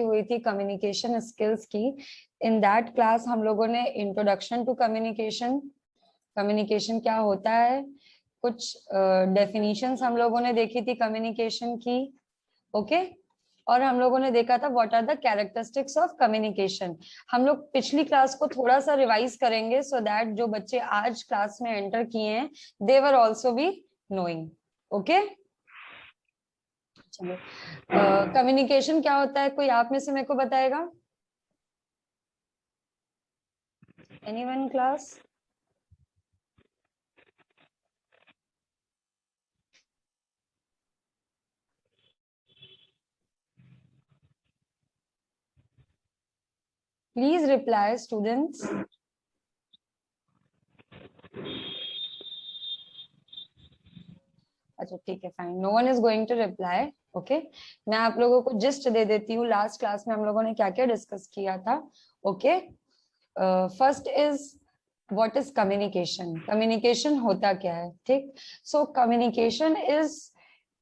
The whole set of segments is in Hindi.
हुई थी कम्युनिकेशन स्किल्स की। इन दैट क्लास हम लोगों ने इंट्रोडक्शन टू कम्युनिकेशन, कम्युनिकेशन क्या होता है, कुछ डेफिनेशंस हम लोगों ने देखी थी कम्युनिकेशन की। ओके और हम लोगों ने देखा था what are the characteristics of communication. हम लोग पिछली क्लास को थोड़ा सा रिवाइज करेंगे सो दैट जो बच्चे आज क्लास में एंटर किए हैं they were also be knowing. Okay चलो कम्युनिकेशन क्या होता है, कोई आप में से मेरे को बताएगा? Anyone class? Please reply students. अच्छा ठीक है fine, no one is going to reply. Okay मैं आप लोगों को जिस्ट दे देती हूँ, लास्ट क्लास में हम लोगों ने क्या क्या डिस्कस किया था। Okay first is what is communication. Communication होता क्या है, ठीक। So communication is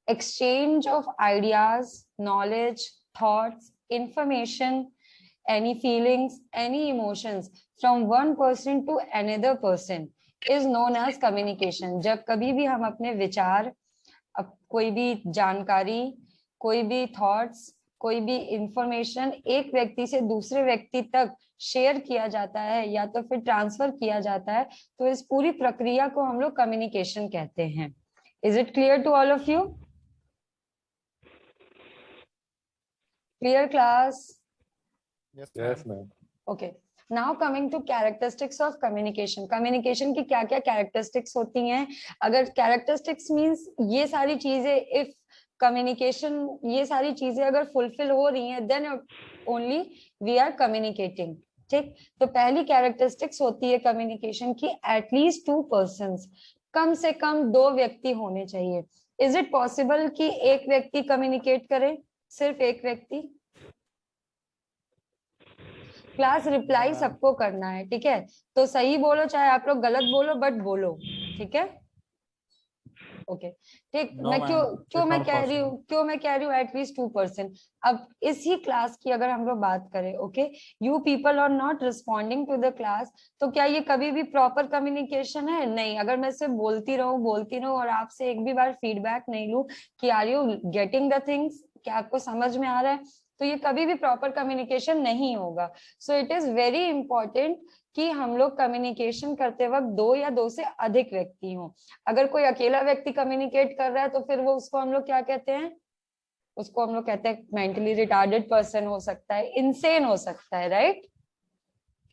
exchange of ideas, knowledge, thoughts, information, any feelings, any emotions from one person to another person is known as communication। जब कभी भी हम अपने विचार, कोई भी जानकारी, कोई भी थॉट्स, कोई भी इंफॉर्मेशन एक व्यक्ति से दूसरे व्यक्ति तक शेयर किया जाता है या तो फिर ट्रांसफर किया जाता है, तो इस पूरी प्रक्रिया को हम लोग कम्युनिकेशन कहते हैं। Is it clear to all of you? Clear class? Yes, ma'am. Okay. Now coming to characteristics of communication. Communication की क्या क्या characteristics होती हैं? अगर characteristics means ये सारी चीजें, if communication ये सारी चीजें अगर fulfill हो रही हैं, then only we are communicating। ठीक, तो पहली characteristics होती है communication की at least 2 persons, कम से कम 2 व्यक्ति होने चाहिए। Is it possible कि एक व्यक्ति communicate करे, सिर्फ एक व्यक्ति? क्लास रिप्लाई सबको करना है, ठीक है, तो सही बोलो चाहे आप लोग गलत बोलो बट बोलो, ठीक है। ओके ठीक, मैं क्यों मैं कह रही हूँ एटलीस्ट 2%। अब इसी क्लास की अगर हम लोग बात करें, okay you people are not responding to the class, तो क्या ये कभी भी प्रॉपर कम्युनिकेशन है? नहीं। अगर मैं सिर्फ बोलती रहूं और आपसे एक भी बार फीडबैक नहीं लूं कि are you getting the things, क्या आपको समझ में आ रहा है, तो ये कभी भी प्रॉपर कम्युनिकेशन नहीं होगा। सो इट इज वेरी इंपॉर्टेंट कि हम लोग कम्युनिकेशन करते वक्त 2 या 2 से अधिक व्यक्ति हों। अगर कोई अकेला व्यक्ति कम्युनिकेट कर रहा है तो फिर वो उसको हम लोग क्या कहते हैं? उसको हम लोग कहते हैं मेंटली रिटार्डेड पर्सन हो सकता है, इनसेन हो सकता है, right.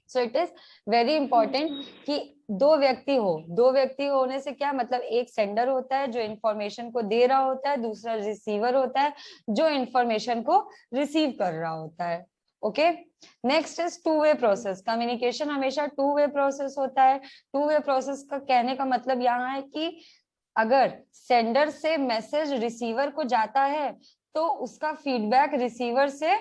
So it is very important कि 2 व्यक्ति हो। 2 व्यक्ति होने से क्या मतलब, एक सेंडर होता है जो इंफॉर्मेशन को दे रहा होता है, दूसरा रिसीवर होता है जो इंफॉर्मेशन को रिसीव कर रहा होता है। Okay next is 2 way process. Communication हमेशा 2 वे प्रोसेस होता है। 2 वे प्रोसेस का कहने का मतलब यहाँ है कि अगर सेंडर से मैसेज रिसीवर को जाता है तो उसका फीडबैक रिसीवर से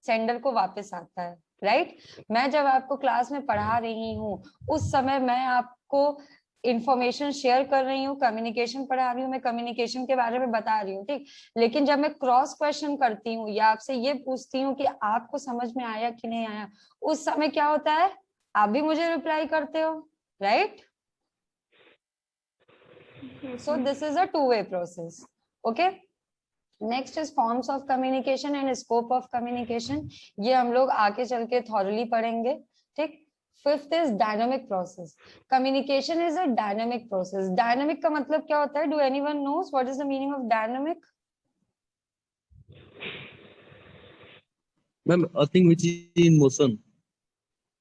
सेंडर को वापस आता है, राइट। मैं जब आपको क्लास में पढ़ा रही हूँ उस समय मैं आपको इंफॉर्मेशन शेयर कर रही हूँ, कम्युनिकेशन पढ़ा रही हूँ, मैं कम्युनिकेशन के बारे में बता रही हूँ, ठीक। लेकिन जब मैं क्रॉस क्वेश्चन करती हूँ या आपसे ये पूछती हूँ कि आपको समझ में आया कि नहीं आया, उस समय क्या होता है, आप भी मुझे रिप्लाई करते हो, right. So this is a 2 way process. Okay next is forms of communication and scope of communication. ये हम लोग आगे चल के थॉरली पढ़ेंगे, ठीक। Fifth is dynamic process. Communication is a dynamic process. Dynamic का मतलब क्या होता है? Do anyone knows what is the meaning of dynamic? Ma'am, a thing which is in motion.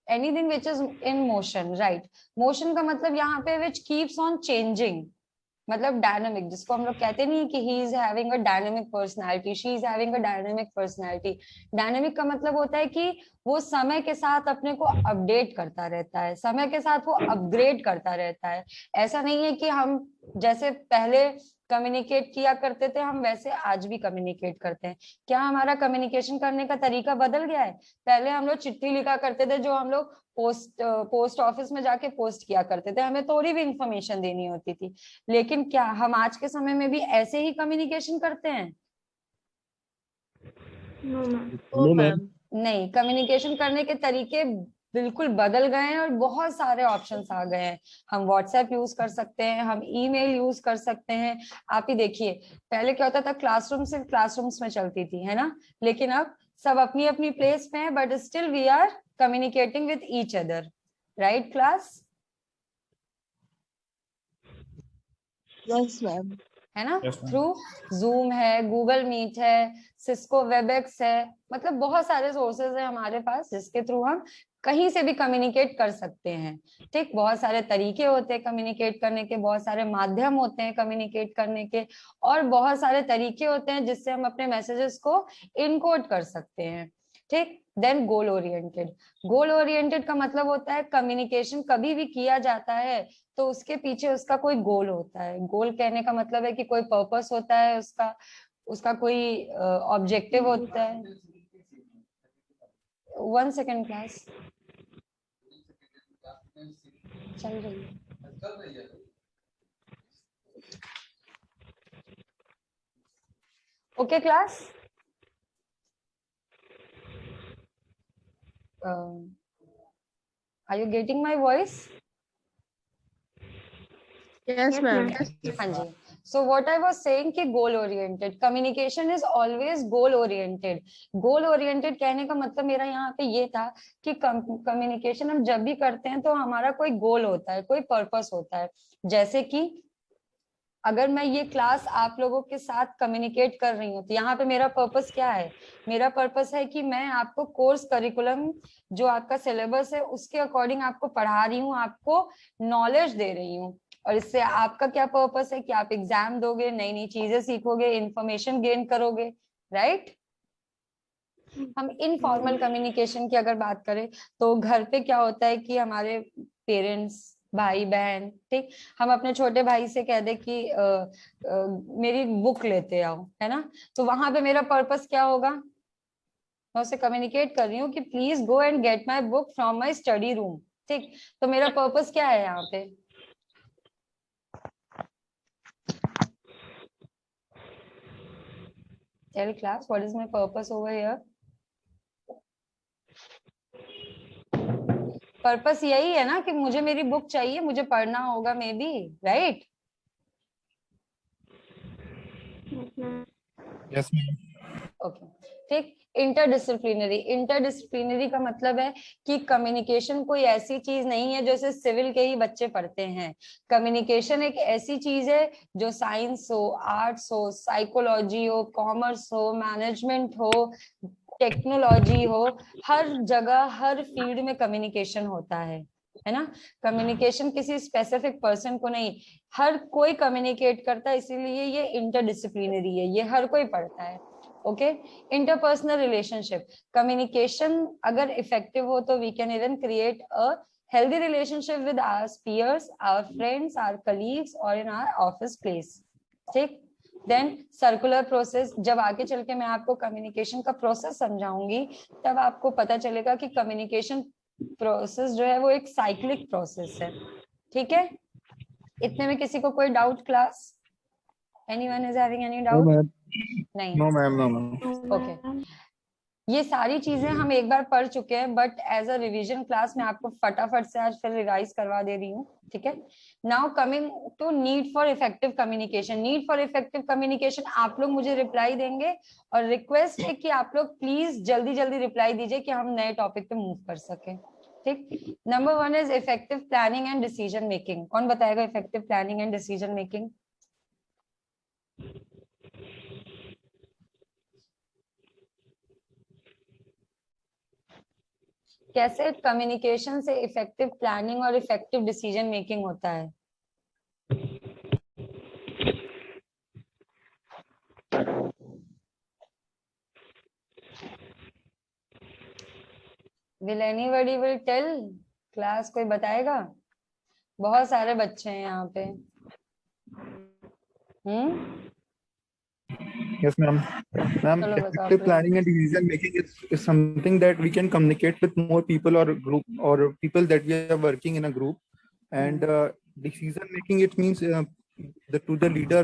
Anything which is in motion, right। Motion का मतलब यहाँ पे which keeps on changing, मतलब डायनामिक, जिसको हम लोग कहते नहीं कि he is having a dynamic personality, she is having a dynamic personality. Dynamic का मतलब होता है कि वो समय के साथ अपने को अपडेट करता रहता है, समय के साथ वो अपग्रेड करता रहता है। ऐसा नहीं है कि हम जैसे पहले कम्युनिकेट किया करते थे हम वैसे आज भी कम्युनिकेट करते हैं। क्या हमारा कम्युनिकेशन करने का तरीका बदल गया है? पहले हम लोग चिट्ठी लिखा करते थे जो हम लोग पोस्ट ऑफिस में जाके पोस्ट किया करते थे, हमें थोड़ी भी इंफॉर्मेशन देनी होती थी। लेकिन क्या हम आज के समय में भी ऐसे ही कम्युनिकेशन करते हैं? No, ma'am. नहीं, कम्युनिकेशन करने के तरीके बिल्कुल बदल गए हैं और बहुत सारे ऑप्शंस आ गए हैं। हम व्हाट्सएप यूज कर सकते हैं, हम ईमेल यूज कर सकते हैं। आप ही देखिए, पहले क्या होता था, क्लासरूम सिर्फ क्लासरूम्स में चलती थी, है ना, लेकिन अब सब अपनी अपनी प्लेस पे हैं, but still we are communicating with each other, right class? Yes, ma'am. है ना, Yes, ma'am. थ्रू जूम है, गूगल मीट है, सिस्को वेबएक्स है, मतलब बहुत सारे सोर्सेज है हमारे पास जिसके थ्रू हम कहीं से भी कम्युनिकेट कर सकते हैं। ठीक, बहुत सारे तरीके होते हैं कम्युनिकेट करने के, बहुत सारे माध्यम होते हैं कम्युनिकेट करने के, और बहुत सारे तरीके होते हैं जिससे हम अपने मैसेजेस को इनकोड कर सकते हैं। ठीक, then goal oriented. Goal oriented का मतलब होता है कम्युनिकेशन कभी भी किया जाता है तो उसके पीछे उसका कोई गोल होता है। गोल कहने का मतलब है कि कोई पर्पस होता है उसका, उसका कोई ऑब्जेक्टिव होता है। 1 सेकेंड क्लास चल रही है। Okay class, are you getting my voice? Yes, ma'am. हाँ जी। So what I was saying कि goal oriented communication is always goal oriented. Goal oriented कहने का मतलब मेरा यहाँ पे ये था कि कम्युनिकेशन हम जब भी करते हैं तो हमारा कोई गोल होता है, कोई पर्पस होता है। जैसे कि अगर मैं ये क्लास आप लोगों के साथ कम्युनिकेट कर रही हूँ तो यहाँ पे मेरा पर्पस क्या है? मेरा पर्पस है कि मैं आपको कोर्स करिकुलम जो आपका सिलेबस है उसके अकॉर्डिंग आपको पढ़ा रही हूँ, आपको नॉलेज दे रही हूँ। और इससे आपका क्या पर्पस है कि आप एग्जाम दोगे, नई नई चीजें सीखोगे, इंफॉर्मेशन गेन करोगे, राइट? हम इनफॉर्मल कम्युनिकेशन की अगर बात करें तो घर पे क्या होता है कि हमारे पेरेंट्स, भाई बहन, ठीक, हम अपने छोटे भाई से कह दे कि मेरी बुक लेते आओ, है ना, तो वहां पे मेरा पर्पस क्या होगा? मैं उससे कम्युनिकेट कर रही हूँ कि please go and get my book from my study room. ठीक, तो मेरा पर्पस क्या है यहाँ पे? Tell class what is my purpose over here? Purpose यही है ना कि मुझे मेरी बुक चाहिए, मुझे पढ़ना होगा may be, right? Yes, ma'am. Okay, ठीक। इंटरडिसिप्लिनरी, इंटरडिसिप्लिनरी का मतलब है कि कम्युनिकेशन कोई ऐसी चीज नहीं है जो सिर्फ सिविल के ही बच्चे पढ़ते हैं। कम्युनिकेशन एक ऐसी चीज है जो साइंस हो, आर्ट्स हो, साइकोलॉजी हो, कॉमर्स हो, मैनेजमेंट हो, टेक्नोलॉजी हो, हर जगह हर फील्ड में कम्युनिकेशन होता है ना। कम्युनिकेशन किसी स्पेसिफिक पर्सन को नहीं, हर कोई कम्युनिकेट करता है, इसीलिए ये इंटरडिसिप्लिनरी है, ये हर कोई पढ़ता है। ओके, इंटरपर्सनल रिलेशनशिप, कम्युनिकेशन अगर इफेक्टिव हो तो we can even create a healthy relationship with our peers, our friends, our colleagues or in our office place. ठीक, देन सर्कुलर प्रोसेस, जब आगे चल के मैं आपको कम्युनिकेशन का प्रोसेस समझाऊंगी तब आपको पता चलेगा कि कम्युनिकेशन प्रोसेस जो है वो एक साइक्लिक प्रोसेस है। ठीक है, इतने में किसी को कोई doubt class? Anyone is having any No, doubt? ma'am. नहीं, No, ma'am. No, ma'am. Okay. ये सारी चीजें हम एक बार पढ़ चुके हैं, but as a revision class मैं आपको फटाफट से आज फिर रिवाइज करवा दे रही हूँ। ठीक है, now coming to need for effective communication. Need for effective communication आप लोग मुझे रिप्लाई देंगे और रिक्वेस्ट है कि आप लोग प्लीज जल्दी जल्दी रिप्लाई दीजिए कि हम नए टॉपिक पे मूव कर सके। ठीक, number 1 is effective planning and decision making. कौन बताएगा effective planning and decision making? कैसे कम्युनिकेशन से इफेक्टिव प्लानिंग और इफेक्टिव डिसीजन मेकिंग होता है? Will anybody will tell? Class कोई बताएगा? बहुत सारे बच्चे हैं यहाँ पे। Yes, ma'am. Ma'am, चलो बताओ effective please. planning and decision making is something that we can communicate with more people or group or people that we are working in a group. And decision making, it means the to the leader.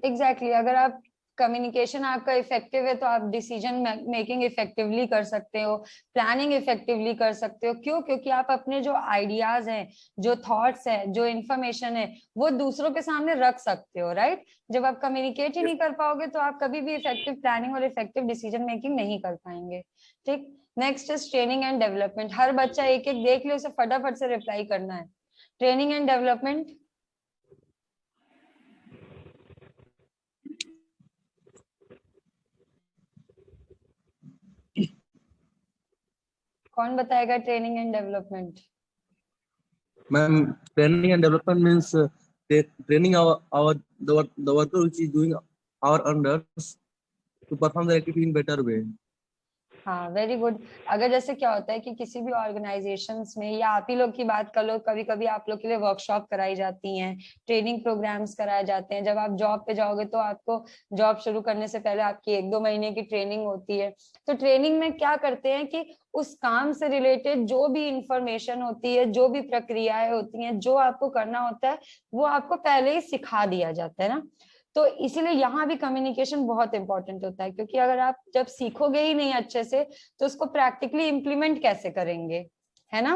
Exactly, अगर आप कम्युनिकेशन आपका इफेक्टिव है तो आप डिसीजन मेकिंग इफेक्टिवली कर सकते हो, प्लानिंग इफेक्टिवली कर सकते हो। क्यों? क्योंकि आप अपने जो आइडियाज हैं, जो थॉट्स हैं, जो इंफॉर्मेशन है, वो दूसरों के सामने रख सकते हो, राइट। जब आप कम्युनिकेट ही नहीं कर पाओगे तो आप कभी भी इफेक्टिव प्लानिंग और इफेक्टिव डिसीजन मेकिंग नहीं कर पाएंगे। ठीक। Next is training and development. हर बच्चा एक एक देख ले, उसे फटाफट से रिप्लाई करना है। ट्रेनिंग एंड डेवलपमेंट, कौन बताएगा training and development? Ma'am, training and development means training the worker which is doing our unders to perform the activity in better way. हाँ, वेरी गुड। अगर जैसे क्या होता है कि किसी भी ऑर्गेनाइजेशंस में, या आप ही लोग की बात कर लो, कभी कभी आप लोग के लिए वर्कशॉप कराई जाती हैं, ट्रेनिंग प्रोग्राम्स कराए जाते हैं। जब आप जॉब पे जाओगे तो आपको जॉब शुरू करने से पहले आपकी 1-2 महीने की ट्रेनिंग होती है। तो ट्रेनिंग में क्या करते हैं कि उस काम से रिलेटेड जो भी इंफॉर्मेशन होती है, जो भी प्रक्रियाएं होती हैं, जो आपको करना होता है, वो आपको पहले ही सिखा दिया जाता है ना। तो इसीलिए यहाँ भी कम्युनिकेशन बहुत इंपॉर्टेंट होता है, क्योंकि अगर आप जब सीखोगे ही नहीं अच्छे से तो उसको प्रैक्टिकली इम्प्लीमेंट कैसे करेंगे, है ना,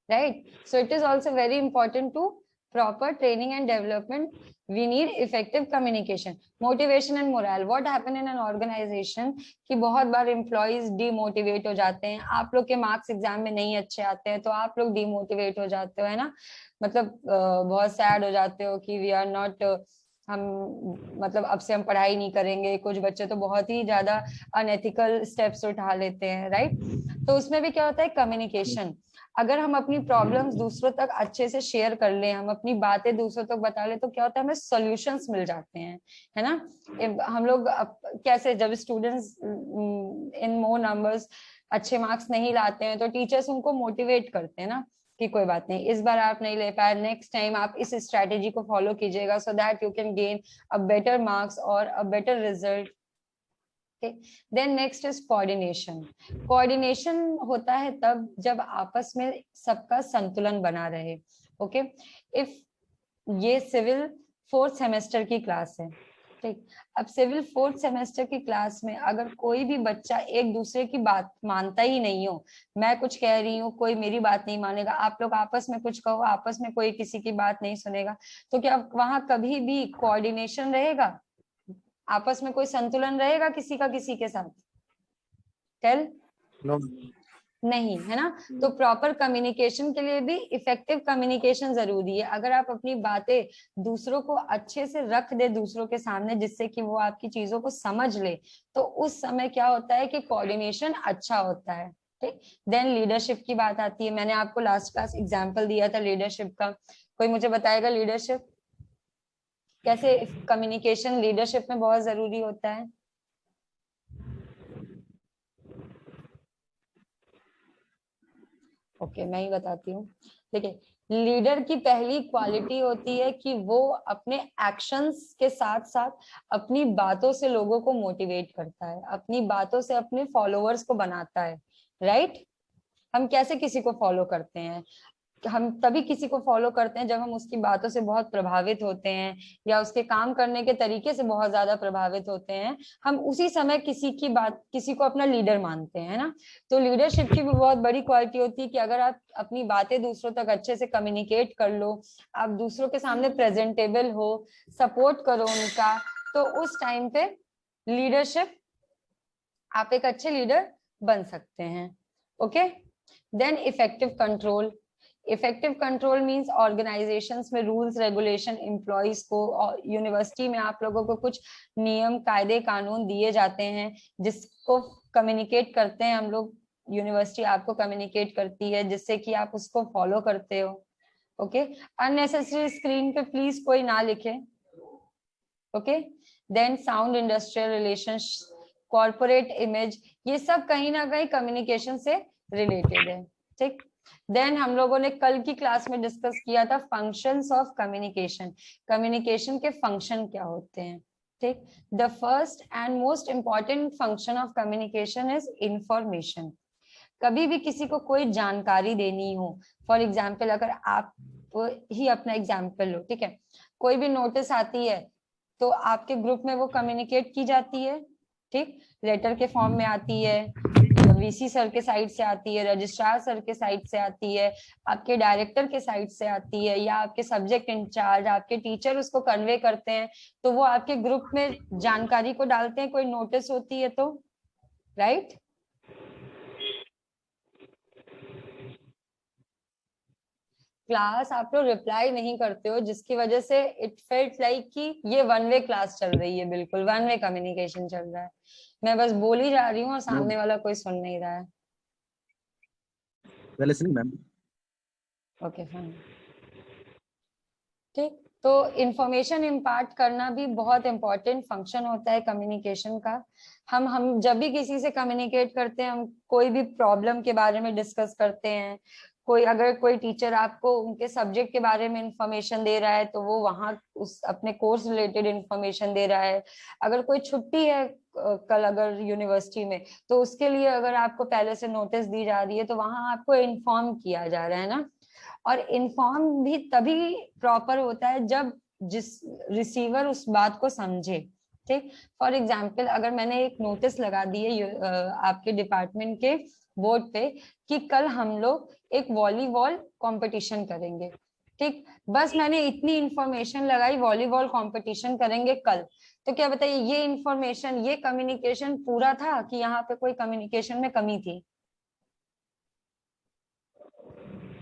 right. So it is also very important to proper training and development. We need effective communication, motivation and moral. What happen in an organization कि बहुत बार एम्प्लॉइज डिमोटिवेट हो जाते हैं। आप लोग के मार्क्स एग्जाम में नहीं अच्छे आते हैं तो आप लोग डिमोटिवेट हो जाते हो, है ना। मतलब बहुत सैड हो जाते हो कि वी आर नॉट, हम मतलब अब से हम पढ़ाई नहीं करेंगे। कुछ बच्चे तो बहुत ही ज्यादा अनएथिकल स्टेप्स उठा लेते हैं, राइट। तो उसमें भी क्या होता है, कम्युनिकेशन। अगर हम अपनी प्रॉब्लम्स दूसरों तक अच्छे से शेयर कर लें, हम अपनी बातें दूसरों तक बता ले, तो क्या होता है, हमें सॉल्यूशंस मिल जाते हैं, है ना। हम लोग कैसे, जब स्टूडेंट्स इन मोर नंबर्स अच्छे मार्क्स नहीं लाते हैं तो टीचर्स उनको मोटिवेट करते हैं ना कि कोई बात नहीं, इस बार आप नहीं ले पाए, नेक्स्ट टाइम आप इस स्ट्रेटेजी को फॉलो कीजिएगा so that you can gain a better marks और a better result. Then next is coordination. Coordination होता है तब जब आपस में सबका संतुलन बना रहे। ओके, इफ ये सिविल 4th सेमेस्टर की क्लास है, ठीक। अब सिविल 4th सेमेस्टर की क्लास में अगर कोई भी बच्चा एक दूसरे की बात मानता ही नहीं हो, मैं कुछ कह रही हूँ कोई मेरी बात नहीं मानेगा, आप लोग आपस में कुछ कहो, आपस में कोई किसी की बात नहीं सुनेगा, तो क्या वहां कभी भी कोऑर्डिनेशन रहेगा? आपस में कोई संतुलन रहेगा किसी का किसी के साथ? टेल। No. नहीं, है ना। तो प्रॉपर कम्युनिकेशन के लिए भी इफेक्टिव कम्युनिकेशन जरूरी है। अगर आप अपनी बातें दूसरों को अच्छे से रख दे दूसरों के सामने, जिससे कि वो आपकी चीजों को समझ ले, तो उस समय क्या होता है कि कोऑर्डिनेशन अच्छा होता है, ठीक। देन लीडरशिप की बात आती है। मैंने आपको लास्ट क्लास एग्जाम्पल दिया था लीडरशिप का। कोई मुझे बताएगा लीडरशिप कैसे, कम्युनिकेशन लीडरशिप में बहुत जरूरी होता है? ओके, मैं ही बताती हूँ। देखिए, लीडर की पहली क्वालिटी होती है कि वो अपने एक्शंस के साथ साथ अपनी बातों से लोगों को मोटिवेट करता है, अपनी बातों से अपने फॉलोअर्स को बनाता है, राइट। हम कैसे किसी को फॉलो करते हैं? हम तभी किसी को फॉलो करते हैं जब हम उसकी बातों से बहुत प्रभावित होते हैं या उसके काम करने के तरीके से बहुत ज्यादा प्रभावित होते हैं। हम उसी समय किसी की बात, किसी को अपना लीडर मानते हैं ना। तो लीडरशिप की भी बहुत बड़ी क्वालिटी होती है कि अगर आप अपनी बातें दूसरों तक अच्छे से कम्युनिकेट कर लो, आप दूसरों के सामने प्रेजेंटेबल हो, सपोर्ट करो उनका, तो उस टाइम पे लीडरशिप, आप एक अच्छे लीडर बन सकते हैं। Okay, then effective control. Effective control means organizations में रूल्स रेगुलेशन, एम्प्लॉइज को, और यूनिवर्सिटी में आप लोगों को कुछ नियम कायदे कानून दिए जाते हैं जिसको कम्युनिकेट करते हैं हम लोग। यूनिवर्सिटी आपको कम्युनिकेट करती है जिससे कि आप उसको फॉलो करते हो। ओके, अननेसेसरी स्क्रीन पे प्लीज कोई ना लिखे। Okay, then sound industrial relations, corporate image, ये सब कहीं ना कहीं कम्युनिकेशन से रिलेटेड है, ठीक। देन हम लोगों ने कल की क्लास में डिस्कस किया था फंक्शंस ऑफ कम्युनिकेशन। कम्युनिकेशन के फंक्शन क्या होते हैं, ठीक। The first and most important function of communication is information. कभी भी किसी को कोई जानकारी देनी हो, फॉर एग्जाम्पल अगर आप ही अपना एग्जाम्पल लो, ठीक है, कोई भी नोटिस आती है तो आपके ग्रुप में वो कम्युनिकेट की जाती है, ठीक, लेटर के फॉर्म में आती है, वीसी सर के साइड से आती है, रजिस्ट्रार सर के साइड से आती है, आपके डायरेक्टर के साइड से आती है, या आपके सब्जेक्ट इंचार्ज, आपके टीचर उसको कन्वे करते हैं, तो वो आपके ग्रुप में जानकारी को डालते हैं, कोई नोटिस होती है तो, राइट। क्लास आप लोग रिप्लाई नहीं करते हो, जिसकी वजह से इट फेल्ट लाइक कि ये वन वे क्लास चल रही है, बिल्कुल वन वे कम्युनिकेशन चल रहा है, मैं बस बोली जा रही हूँ और सामने वाला कोई सुन नहीं रहा है। listening, ma'am. ओके फाइन, ठीक। तो इंफॉर्मेशन इम्पार्ट करना भी बहुत इंपॉर्टेंट फंक्शन होता है कम्युनिकेशन का। हम जब भी किसी से कम्युनिकेट करते हैं, हम कोई भी प्रॉब्लम के बारे में डिस्कस करते हैं, अगर कोई टीचर आपको उनके सब्जेक्ट के बारे में इंफॉर्मेशन दे रहा है तो वो वहाँ उस अपने कोर्स रिलेटेड इंफॉर्मेशन दे रहा है। अगर कोई छुट्टी है कल अगर यूनिवर्सिटी में, तो उसके लिए अगर आपको पहले से नोटिस दी जा रही है तो वहाँ आपको इन्फॉर्म किया जा रहा है ना। और इन्फॉर्म भी तभी प्रॉपर होता है जब जिस रिसीवर उस बात को समझे, ठीक। फॉर एग्जाम्पल, अगर मैंने एक नोटिस लगा दी है आपके डिपार्टमेंट के बोर्ड पे कि कल हम लोग एक वॉलीबॉल कंपटीशन करेंगे, ठीक, बस मैंने इतनी इंफॉर्मेशन लगाई वॉलीबॉल कंपटीशन करेंगे कल, तो क्या बताइए ये इंफॉर्मेशन, ये कम्युनिकेशन पूरा था कि यहाँ पे कोई कम्युनिकेशन में कमी थी?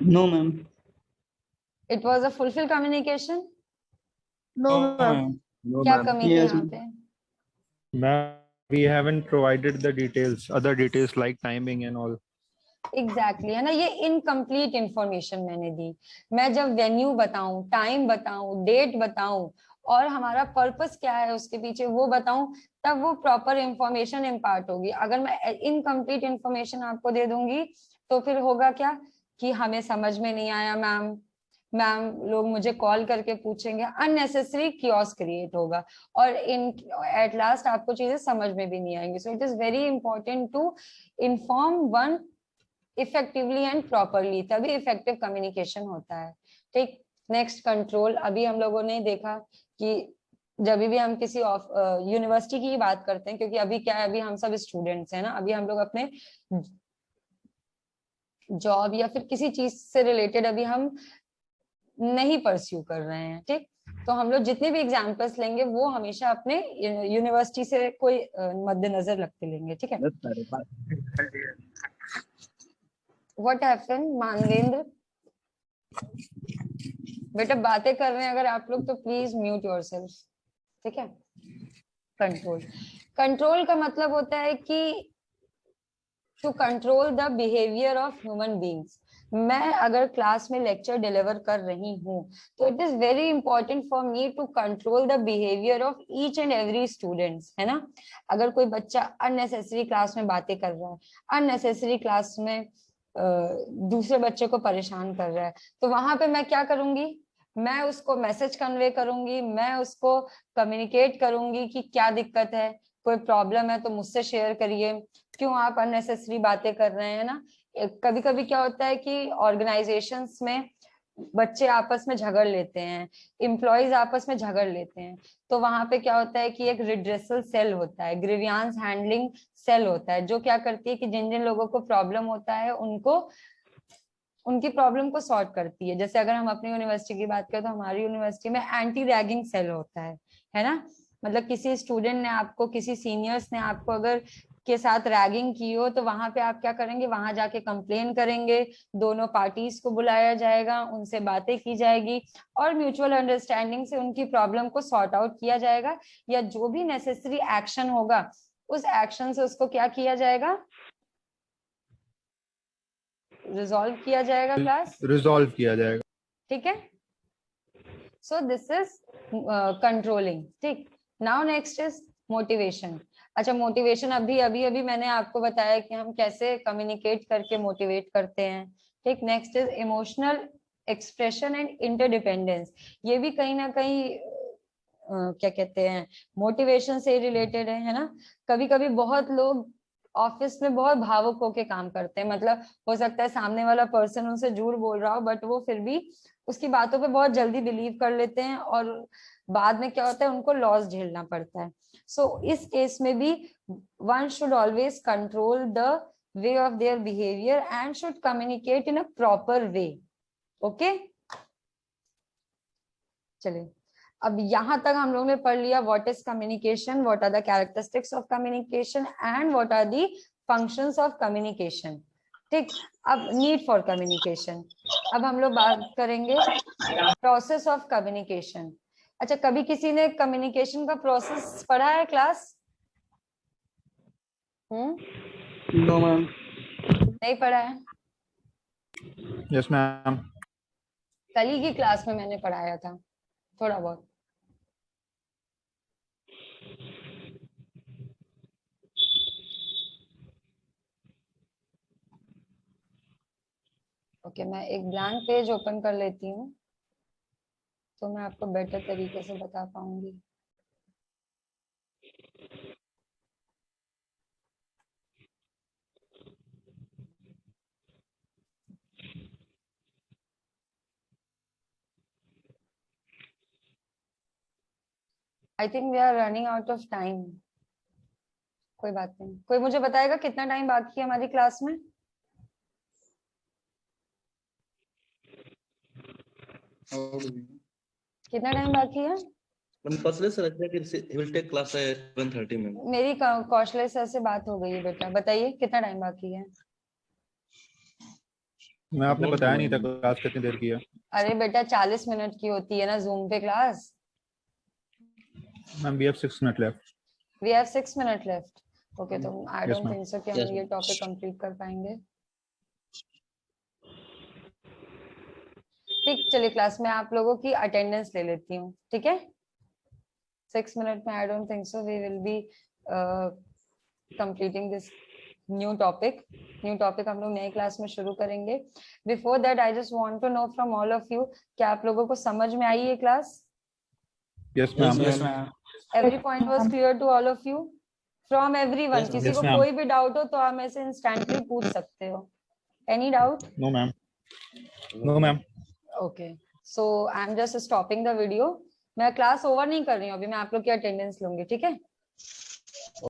No, ma'am. It was a fulfil communication. No, ma'am. No, क्या ma'am. कमी थी Yes, यहाँ ma'am. पे? Ma'am, we haven't provided the details, other details like timing and all. Exactly है ना, ये इनकम्प्लीट इंफॉर्मेशन मैंने दी। मैं जब वेन्यू बताऊं, टाइम बताऊं, डेट बताऊं और हमारा पर्पस क्या है उसके पीछे वो बताऊं, तब वो प्रॉपर इंफॉर्मेशन इम्पार्ट होगी। अगर मैं इनकम्प्लीट इंफॉर्मेशन आपको दे दूंगी तो फिर होगा क्या कि हमें समझ में नहीं आया मैम, लोग मुझे कॉल करके पूछेंगे, अननेसेसरी कियोस्क क्रिएट होगा और एट लास्ट आपको चीजें समझ में भी नहीं आएंगी। So it is very important to inform one effectively and properly, तभी इफेक्टिव कम्युनिकेशन होता है, ठीक। Next control. अभी हम लोगों ने देखा कि जब भी हम किसी यूनिवर्सिटी की बात करते हैं, क्योंकि अभी क्या है, अभी हम सब स्टूडेंट्स हैं ना, अभी हम लोग अपने जॉब या फिर किसी चीज से रिलेटेड अभी हम नहीं परस्यू कर रहे हैं, ठीक। तो हम लोग जितने भी एग्जाम्पल्स लेंगे वो हमेशा अपने यूनिवर्सिटी से कोई मद्देनजर रख के लेंगे, ठीक है। Yes, sir. What happened Manvendra? बेटा बातें कर रहे हैं अगर आप लोग तो प्लीज म्यूट योरसेल्फ, ठीक है। कंट्रोल, कंट्रोल का मतलब होता है कि to control the behaviour of human beings. मैं अगर क्लास में लेक्चर डिलीवर कर रही हूँ तो it is very important for me to control the behaviour of each and every students, है ना। अगर कोई बच्चा अननेसेसरी क्लास में बातें कर रहा है, अननेसेसरी क्लास में दूसरे बच्चे को परेशान कर रहा है, तो वहां पे मैं क्या करूंगी, मैं उसको मैसेज कन्वे करूंगी, मैं उसको कम्युनिकेट करूंगी कि क्या दिक्कत है, कोई प्रॉब्लम है तो मुझसे शेयर करिए, क्यों आप अननेसेसरी बातें कर रहे हैं ना। कभी कभी क्या होता है कि ऑर्गेनाइजेशंस में बच्चे आपस में झगड़ लेते हैं, एम्प्लॉयज आपस में झगड़ लेते हैं, तो वहां पे क्या होता है कि एक रिड्रेसल सेल होता है, ग्रीवियांस हैंडलिंग सेल होता है, जो क्या करती है कि जिन जिन लोगों को प्रॉब्लम होता है उनको उनकी प्रॉब्लम को सॉर्ट करती है। जैसे अगर हम अपनी यूनिवर्सिटी की बात करें तो हमारी यूनिवर्सिटी में एंटी रैगिंग सेल होता है ना। मतलब किसी स्टूडेंट ने आपको, किसी सीनियर्स ने आपको अगर के साथ रैगिंग की हो तो वहां पे आप क्या करेंगे, वहां जाके कंप्लेन करेंगे, दोनों पार्टीज को बुलाया जाएगा, उनसे बातें की जाएगी और म्यूचुअल अंडरस्टैंडिंग से उनकी प्रॉब्लम को सॉर्ट आउट किया जाएगा, या जो भी नेसेसरी एक्शन होगा उस एक्शन से उसको क्या किया जाएगा, रिजॉल्व किया जाएगा, क्लास रिजॉल्व किया जाएगा, ठीक है। सो दिस इज कंट्रोलिंग, ठीक। Now next is motivation. अच्छा, मोटिवेशन अभी अभी मैंने आपको बताया कि हम कैसे कम्युनिकेट करके मोटिवेट करते हैं, ठीक। Next is emotional expression and interdependence. ये भी कहीं ना कहीं क्या कहते हैं, मोटिवेशन से रिलेटेड है ना। कभी कभी बहुत लोग ऑफिस में बहुत भावुक होके काम करते हैं, मतलब हो सकता है सामने वाला पर्सन उनसे झूठ बोल रहा हो, बट वो फिर भी उसकी बातों पे बहुत जल्दी बिलीव कर लेते हैं, और बाद में क्या होता है, उनको लॉस झेलना पड़ता है। सो इस केस में भी one should always control the way of their behaviour and should communicate in a proper way. Okay, चलिए अब यहाँ तक हम लोगों ने पढ़ लिया what is communication, what are the characteristics of communication and what are the functions of communication. ठीक, अब नीड फॉर कम्युनिकेशन। अब हम लोग बात करेंगे प्रोसेस ऑफ कम्युनिकेशन। अच्छा, कभी किसी ने कम्युनिकेशन का प्रोसेस पढ़ा है क्लास? No, ma'am. नहीं पढ़ा है? Yes, ma'am. कल ही की क्लास में मैंने पढ़ाया था थोड़ा बहुत। ओके, मैं एक ब्लैंक पेज ओपन कर लेती हूँ तो मैं आपको बेटर तरीके से बता पाऊंगी। I think we are running out of time. कोई बात नहीं, कोई मुझे बताएगा कितना टाइम बाकी है हमारी क्लास में? कितना टाइम बाकी है? Personally, sir, I think he will take class at 7:30, ma'am. मेरी कौशल सर से बात हो गई है बेटा, बताइए कितना टाइम बाकी है? मैं आपने बताया नहीं था क्लास कितनी देर की है। अरे बेटा 40 मिनट की होती है ना जूम पे class. Ma'am we have 6 minute left. We have 6 minute left. Okay, तो I Yes, don't ma'am. Think so कि Yes, हम ये ma'am. टॉपिक कंप्लीट कर पाएंगे। ठीक, चलिए क्लास में आप लोगों की अटेंडेंस ले लेती हूँ, ठीक है? 6 मिनट में I don't think so we will be completing this new topic. New topic हम लोग नए क्लास में शुरू करेंगे। Before that I just want to know from all of you, क्या आप लोगों को समझ में आई ये class? Yes, ma'am. Yes, ma'am. Every point was clear to all of you? From everyone, Yes, ma'am. किसी Yes, को ma'am. कोई भी डाउट हो तो आप मेरे से इंस्टेंटली पूछ सकते हो। Any doubt? No, ma'am. No, ma'am. Okay, so I am just stopping the video. मैं क्लास ओवर नहीं कर रही हूँ अभी, मैं आप लोग की अटेंडेंस लूंगी, ठीक है?